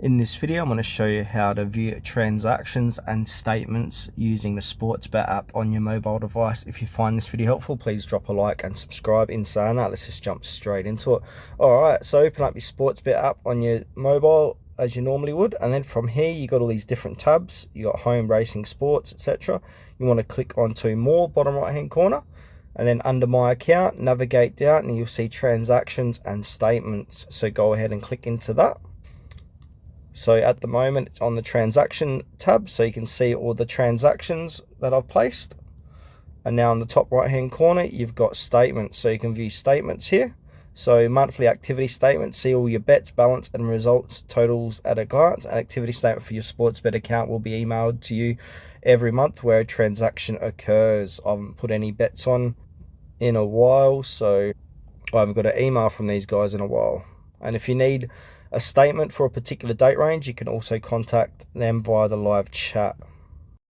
In this video, I'm going to show you how to view transactions and statements using the Sportsbet app on your mobile device. If you find this video helpful, please drop a like and subscribe. In saying that, let's just jump straight into it. Alright, so open up your Sportsbet app on your mobile as you normally would, and then from here you got all these different tabs. You got home, racing, sports, etc. You want to click onto more, bottom right hand corner, and then under my account, navigate down and you'll see transactions and statements. So go ahead and click into that. So at the moment it's on the transaction tab, so you can see all the transactions that I've placed. And now in the top right hand corner you've got statements, so you can view statements here. So monthly activity statement, see all your bets, balance and results totals at a glance. An activity statement for your Sportsbet account will be emailed to you every month where a transaction occurs. I haven't put any bets on in a while, so I haven't got an email from these guys in a while. And if you need a statement for a particular date range, you can also contact them via the live chat.